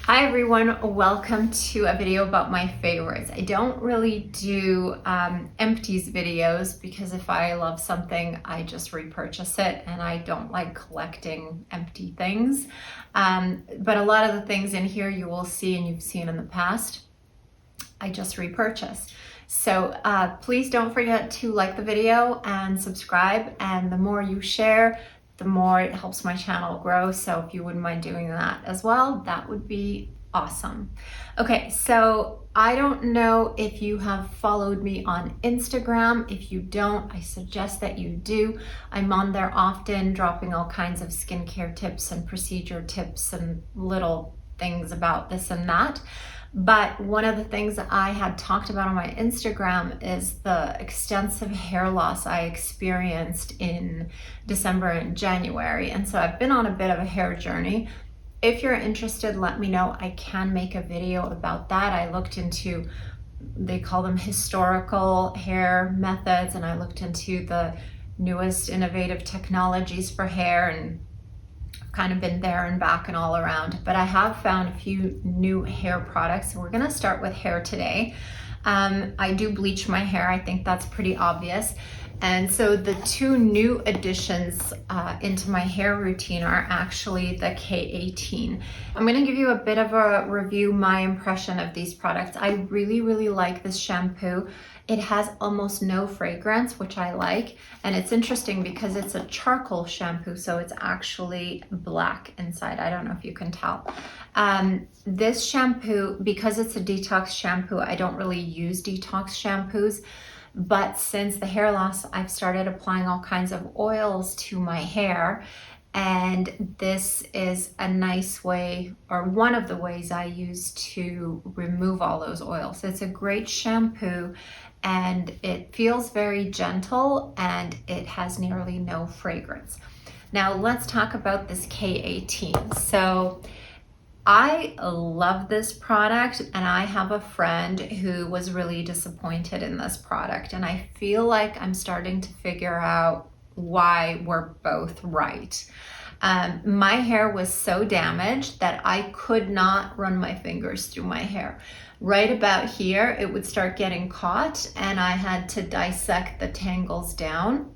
Hi everyone, welcome to a video about my favorites. I don't really do empties videos because if I love something, I just repurchase it and I don't like collecting empty things. But a lot of the things in here you will see and you've seen in the past, I just repurchase. So please don't forget to like the video and subscribe, and the more you share, the more it helps my channel grow. So if you wouldn't mind doing that as well, that would be awesome. Okay, so I don't know if you have followed me on Instagram. If you don't, I suggest that you do. I'm on there often, dropping all kinds of skincare tips and procedure tips and little things about this and that. But one of the things that I had talked about on my Instagram is the extensive hair loss I experienced in December and January. And so I've been on a bit of a hair journey. If you're interested, let me know. I can make a video about that. I looked into, they call them historical hair methods, and I looked into the newest innovative technologies for hair, and kind of been there and back and all around. But I have found a few new hair products. So we're gonna start with hair today. I do bleach my hair. I think that's pretty obvious. And so the two new additions into my hair routine are actually the K18. I'm gonna give you a bit of a review, my impression of these products. I really, really like this shampoo. It has almost no fragrance, which I like. And it's interesting because it's a charcoal shampoo, so it's actually black inside. I don't know if you can tell. This shampoo, because it's a detox shampoo, I don't really use detox shampoos. But since the hair loss, I've started applying all kinds of oils to my hair. And this is a nice way, or one of the ways I use to remove all those oils. It's a great shampoo and it feels very gentle and it has nearly no fragrance. Now let's talk about this K18. So I love this product, and I have a friend who was really disappointed in this product, and I feel like I'm starting to figure out why we're both right. My hair was so damaged that I could not run my fingers through my hair. Right about here, it would start getting caught and I had to dissect the tangles down.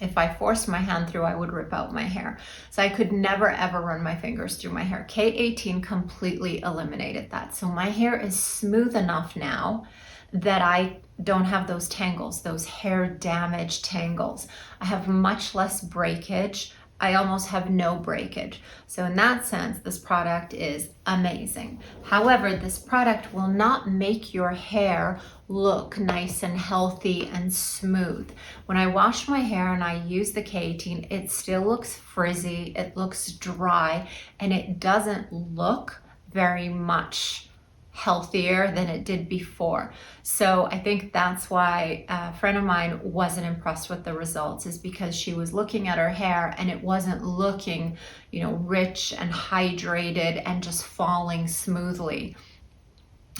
If I forced my hand through, I would rip out my hair. So I could never ever run my fingers through my hair. K18 completely eliminated that. So my hair is smooth enough now that I don't have those tangles, those hair damage tangles. I have much less breakage. I almost have no breakage. So in that sense, this product is amazing. However, this product will not make your hair look nice and healthy and smooth. When I wash my hair and I use the K18, it still looks frizzy, it looks dry, and it doesn't look very much healthier than it did before. So I think that's why a friend of mine wasn't impressed with the results, is because she was looking at her hair and it wasn't looking, rich and hydrated and just falling smoothly.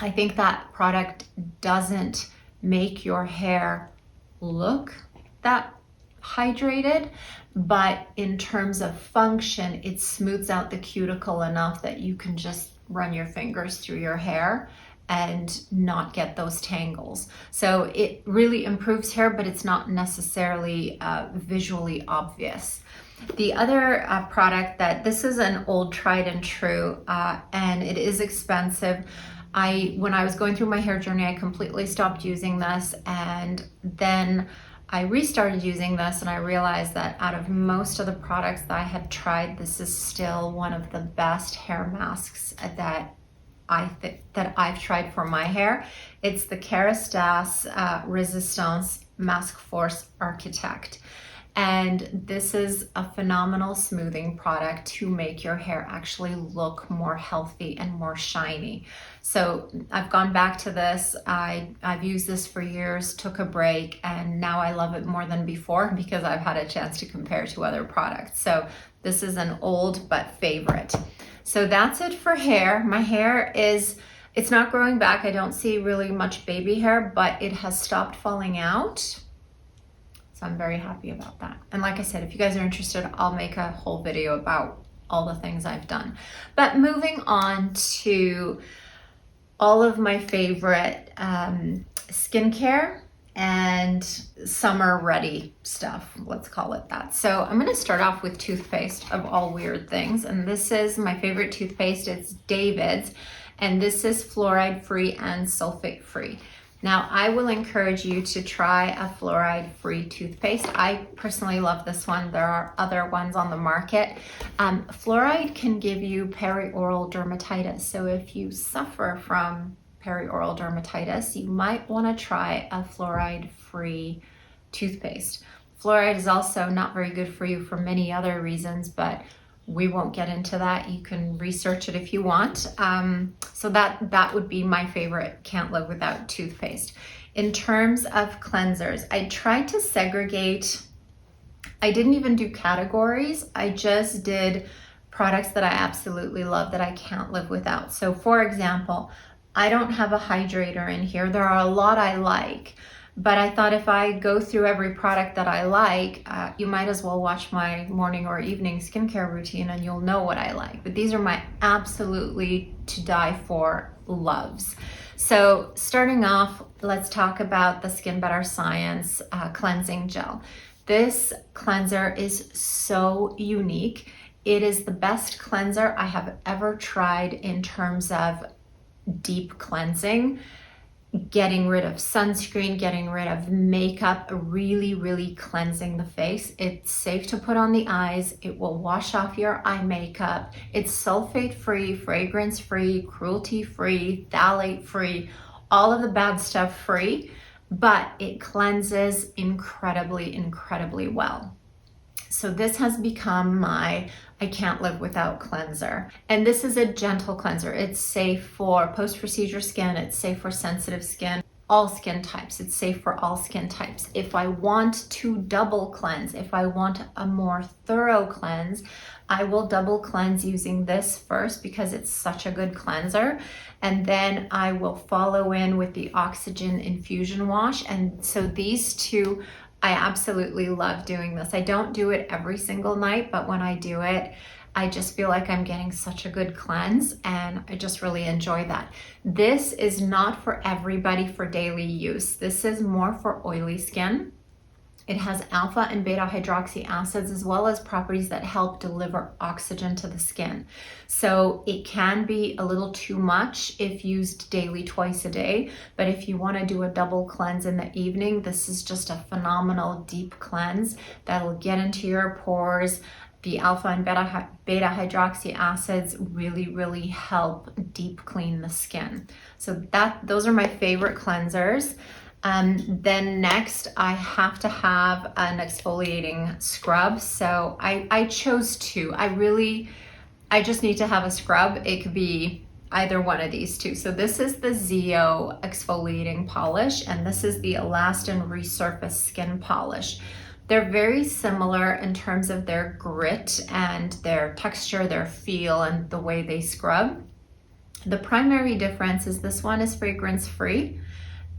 I think that product doesn't make your hair look that hydrated, but in terms of function, it smooths out the cuticle enough that you can just run your fingers through your hair and not get those tangles. So it really improves hair, but it's not necessarily visually obvious. The other product this is an old tried and true, and it is expensive. When I was going through my hair journey, I completely stopped using this, and then I restarted using this, and I realized that out of most of the products that I had tried, this is still one of the best hair masks that I've tried for my hair. It's the Kerastase Resistance Mask Force Architect. And this is a phenomenal smoothing product to make your hair actually look more healthy and more shiny. So I've gone back to this. I've used this for years, took a break, and now I love it more than before because I've had a chance to compare to other products. So this is an old but favorite. So that's it for hair. My hair it's not growing back. I don't see really much baby hair, but it has stopped falling out. So I'm very happy about that. And like I said, if you guys are interested, I'll make a whole video about all the things I've done. But moving on to all of my favorite skincare and summer ready stuff, let's call it that. So I'm going to start off with toothpaste of all weird things, and this is my favorite toothpaste. It's David's, and this is fluoride free and sulfate free. Now, I will encourage you to try a fluoride-free toothpaste. I personally love this one. There are other ones on the market. Fluoride can give you perioral dermatitis. So if you suffer from perioral dermatitis, you might want to try a fluoride-free toothpaste. Fluoride is also not very good for you for many other reasons, but we won't get into that. You can research it if you want. So that would be my favorite can't live without toothpaste. In terms of cleansers, I tried to segregate. I didn't even do categories. I just did products that I absolutely love that I can't live without. So for example, I don't have a hydrator in here. There are a lot I like, but I thought if I go through every product that I like, you might as well watch my morning or evening skincare routine and you'll know what I like. But these are my absolutely to die for loves. So starting off, let's talk about the Skinbetter Science Cleansing Gel. This cleanser is so unique. It is the best cleanser I have ever tried in terms of deep cleansing. Getting rid of sunscreen, getting rid of makeup, really cleansing the face. It's safe to put on the eyes. It will wash off your eye makeup. It's sulfate free, fragrance free, cruelty free, phthalate free, all of the bad stuff free, but it cleanses incredibly well. So this has become my I can't live without cleanser. And this is a gentle cleanser. It's safe for post-procedure skin. It's safe for sensitive skin, all skin types. It's safe for all skin types. If I want to double cleanse, if I want a more thorough cleanse, I will double cleanse using this first because it's such a good cleanser. And then I will follow in with the Oxygen Infusion Wash. And so these two, I absolutely love doing this. I don't do it every single night, but when I do it, I just feel like I'm getting such a good cleanse and I just really enjoy that. This is not for everybody for daily use. This is more for oily skin. It has alpha and beta hydroxy acids as well as properties that help deliver oxygen to the skin. So it can be a little too much if used daily, twice a day. But if you want to do a double cleanse in the evening, this is just a phenomenal deep cleanse that'll get into your pores. The alpha and beta hydroxy acids really help deep clean the skin. So those are my favorite cleansers. Then next I have to have an exfoliating scrub. So I chose two. I just need to have a scrub. It could be either one of these two. So this is the Zeo exfoliating polish and this is the Elastin Resurface Skin Polish. They're very similar in terms of their grit and their texture, their feel, and the way they scrub. The primary difference is this one is fragrance free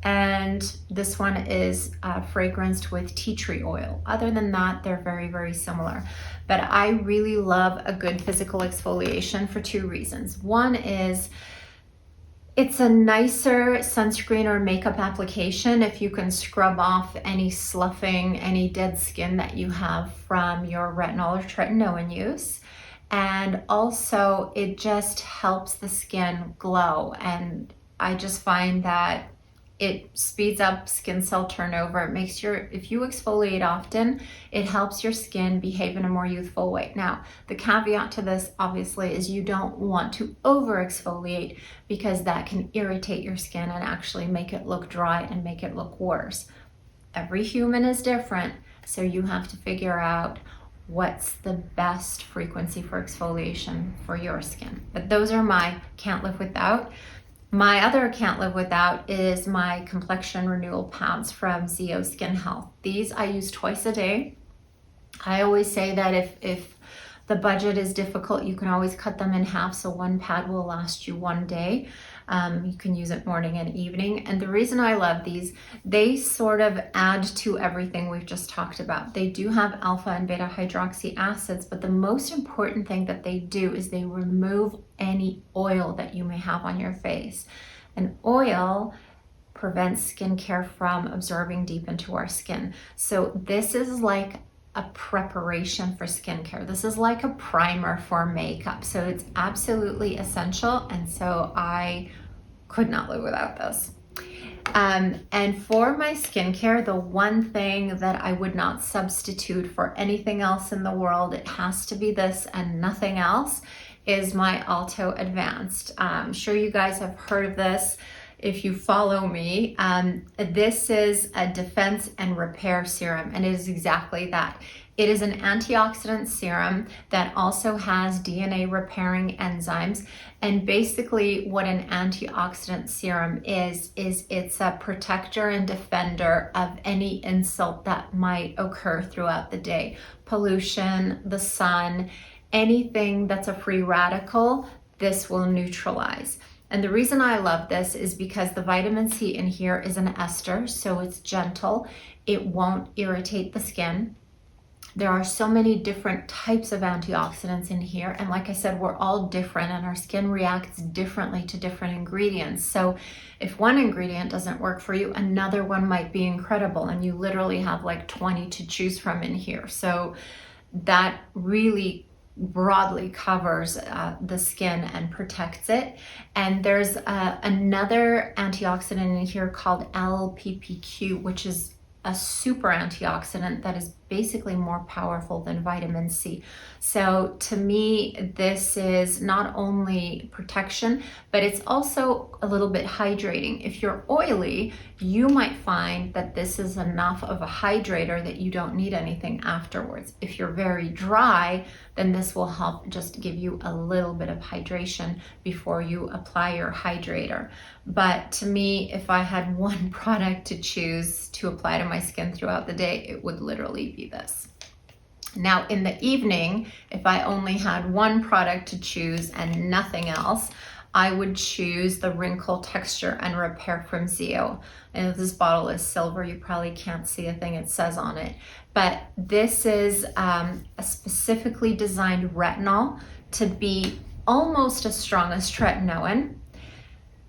and this one is fragranced with tea tree oil. Other than that, they're very similar. But I really love a good physical exfoliation for two reasons. One is it's a nicer sunscreen or makeup application if you can scrub off any sloughing, any dead skin that you have from your retinol or tretinoin use. And also it just helps the skin glow. And I just find that it speeds up skin cell turnover. It makes if you exfoliate often, it helps your skin behave in a more youthful way. Now, the caveat to this obviously is you don't want to over exfoliate because that can irritate your skin and actually make it look dry and make it look worse. Every human is different, so you have to figure out what's the best frequency for exfoliation for your skin. But those are my can't live without. My other can't live without is my complexion renewal pads from Zeo Skin Health. These I use twice a day. I always say that if the budget is difficult, you can always cut them in half, so one pad will last you one day. You can use it morning and evening. And the reason I love these, they sort of add to everything we've just talked about. They do have alpha and beta hydroxy acids, but the most important thing that they do is they remove any oil that you may have on your face. And oil prevents skincare from absorbing deep into our skin. So this is like a preparation for skincare. This is like a primer for makeup. So it's absolutely essential. And so I could not live without this. And for my skincare, the one thing that I would not substitute for anything else in the world, it has to be this and nothing else, is my Alto Advanced. I'm sure you guys have heard of this if you follow me. This is a defense and repair serum, and it is exactly that. It is an antioxidant serum that also has DNA repairing enzymes. And basically what an antioxidant serum is it's a protector and defender of any insult that might occur throughout the day. Pollution, the sun, anything that's a free radical, this will neutralize. And the reason I love this is because the vitamin C in here is an ester, so it's gentle. It won't irritate the skin. There are so many different types of antioxidants in here. And like I said, we're all different and our skin reacts differently to different ingredients. So if one ingredient doesn't work for you, another one might be incredible. And you literally have like 20 to choose from in here. So that really broadly covers the skin and protects it. And there's another antioxidant in here called LPPQ, which is a super antioxidant that is basically more powerful than vitamin C. So to me, this is not only protection, but it's also a little bit hydrating. If you're oily, you might find that this is enough of a hydrator that you don't need anything afterwards. If you're very dry, then this will help just give you a little bit of hydration before you apply your hydrator. But to me, if I had one product to choose to apply to my skin throughout the day, it would literally be this. Now in the evening, if I only had one product to choose and nothing else, I would choose the Wrinkle Texture and Repair from Zio. And this bottle is silver, you probably can't see a thing it says on it. But this is a specifically designed retinol to be almost as strong as tretinoin.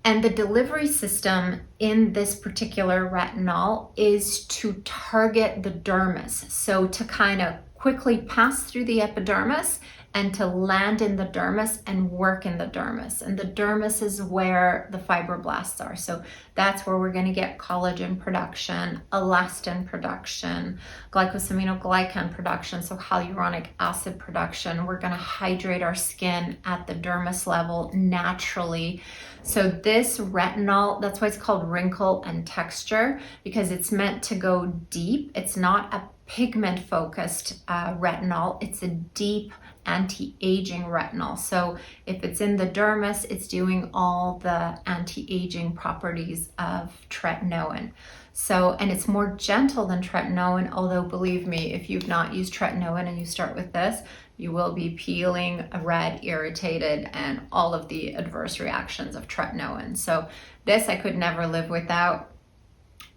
And the delivery system in this particular retinol is to target the dermis. So to kind of quickly pass through the epidermis and to land in the dermis and work in the dermis. And the dermis is where the fibroblasts are. So that's where we're going to get collagen production, elastin production, glycosaminoglycan production, so hyaluronic acid production. We're going to hydrate our skin at the dermis level naturally. So this retinol, that's why it's called Wrinkle and Texture, because it's meant to go deep. It's not a pigment focused retinol, it's a deep anti-aging retinol. So if it's in the dermis, it's doing all the anti-aging properties of tretinoin. So, and it's more gentle than tretinoin, although believe me, if you've not used tretinoin and you start with this, you will be peeling, red, irritated, and all of the adverse reactions of tretinoin. So this I could never live without.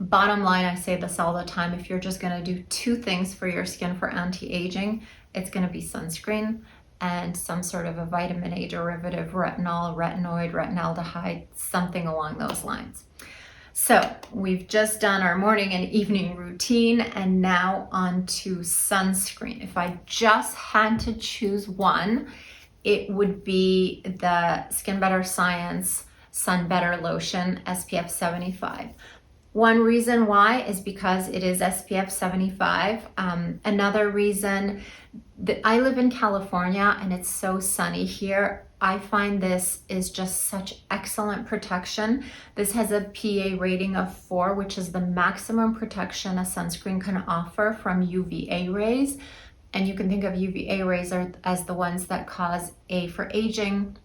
Bottom line, I say this all the time, if you're just going to do two things for your skin for anti-aging, it's going to be sunscreen and some sort of a vitamin A derivative, retinol, retinoid, retinaldehyde, something along those lines. So we've just done our morning and evening routine, and now on to sunscreen. If I just had to choose one, it would be the Skinbetter Science Sunbetter Lotion SPF 75. One reason why is because it is SPF 75. Another reason that I live in California and it's so sunny here. I find this is just such excellent protection. This has a PA rating of 4, which is the maximum protection a sunscreen can offer from UVA rays. And you can think of UVA rays as the ones that cause A for aging,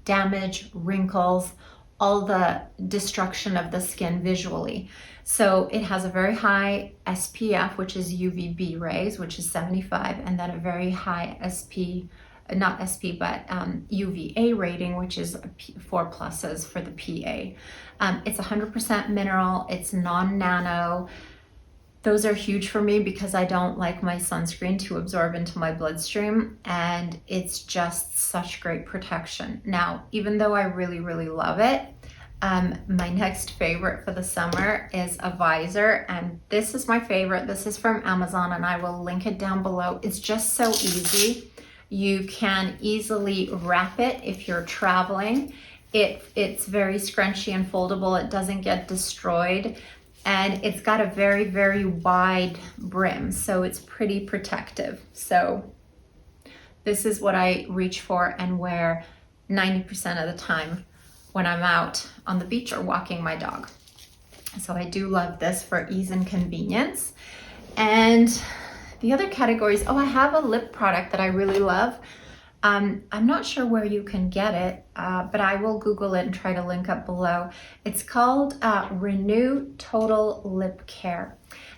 damage, wrinkles, all the destruction of the skin visually. So it has a very high SPF, which is UVB rays, which is 75, and then a very high not SP, but UVA rating, which is 4 pluses for the PA. It's 100% mineral, it's non-nano. Those are huge for me because I don't like my sunscreen to absorb into my bloodstream, and it's just such great protection. Now, even though I really, really love it, my next favorite for the summer is a visor, and this is my favorite. This is from Amazon, and I will link it down below. It's just so easy. You can easily wrap it if you're traveling. It's very scrunchy and foldable. It doesn't get destroyed. And it's got a very, very wide brim, so it's pretty protective. So this is what I reach for and wear 90% of the time when I'm out on the beach or walking my dog. So I do love this for ease and convenience. And the other categories, oh, I have a lip product that I really love. I'm not sure where you can get it, but I will Google it and try to link up below. It's called Renew Total Lip Care.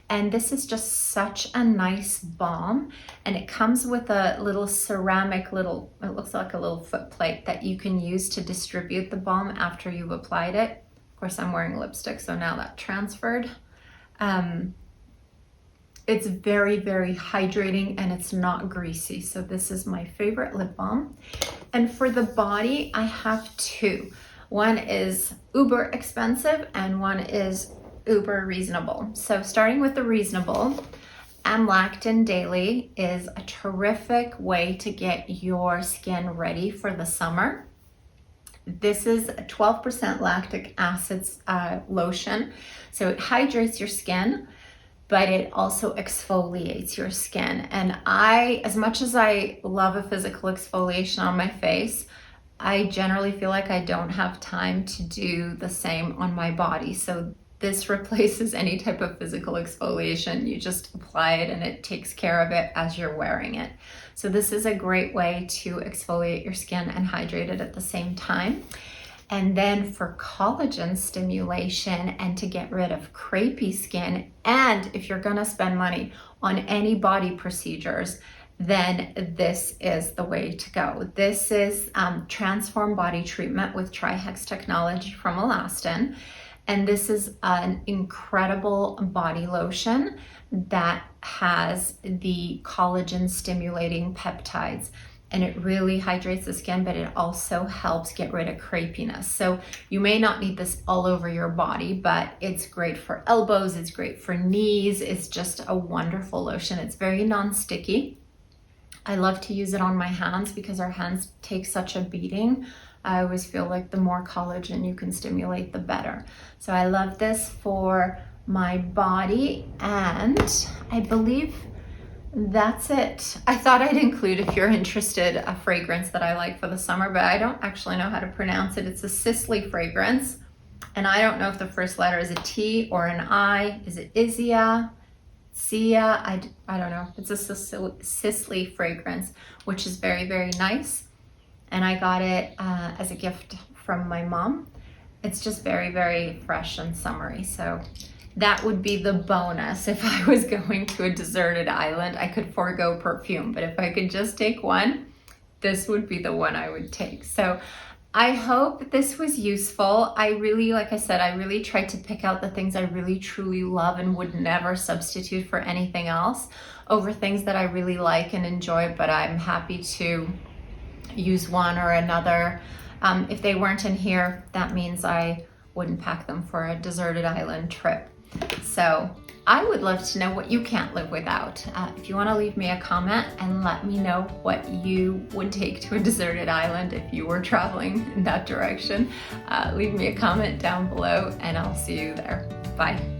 And this is just such a nice balm. And it comes with a little ceramic it looks like a little foot plate that you can use to distribute the balm after you've applied it. Of course, I'm wearing lipstick, so now that transferred. It's very, very hydrating and it's not greasy. So this is my favorite lip balm. And for the body, I have two. One is uber expensive and one is uber reasonable. So starting with the reasonable, Amlactin Daily is a terrific way to get your skin ready for the summer. This is a 12% lactic acid lotion. So it hydrates your skin, but it also exfoliates your skin. And as much as I love a physical exfoliation on my face, I generally feel like I don't have time to do the same on my body. So this replaces any type of physical exfoliation. You just apply it and it takes care of it as you're wearing it. So this is a great way to exfoliate your skin and hydrate it at the same time. And then for collagen stimulation and to get rid of crepey skin, and if you're gonna spend money on any body procedures, then this is the way to go. This is Transform Body Treatment with Trihex technology from Amlactin. And this is an incredible body lotion that has the collagen stimulating peptides. And it really hydrates the skin, but it also helps get rid of crepiness. So you may not need this all over your body, but it's great for elbows, it's great for knees. It's just a wonderful lotion. It's very non-sticky. I love to use it on my hands because our hands take such a beating. I always feel like the more collagen you can stimulate, the better. So I love this for my body, and I believe that's it. I thought I'd include, if you're interested, a fragrance that I like for the summer, but I don't actually know how to pronounce it. It's a Sisley fragrance, and I don't know if the first letter is a T or an I. Is it Isia? Sia? I don't know. It's a Sisley fragrance, which is very, very nice. And I got it as a gift from my mom. It's just very, very fresh and summery. So that would be the bonus. If I was going to a deserted island, I could forego perfume, but if I could just take one, this would be the one I would take. So I hope this was useful. I really, like I said, I really tried to pick out the things I really truly love and would never substitute for anything else over things that I really like and enjoy, but I'm happy to use one or another. If they weren't in here, that means I wouldn't pack them for a deserted island trip. So I would love to know what you can't live without. If you want to leave me a comment and let me know what you would take to a deserted island if you were traveling in that direction, leave me a comment down below and I'll see you there. Bye.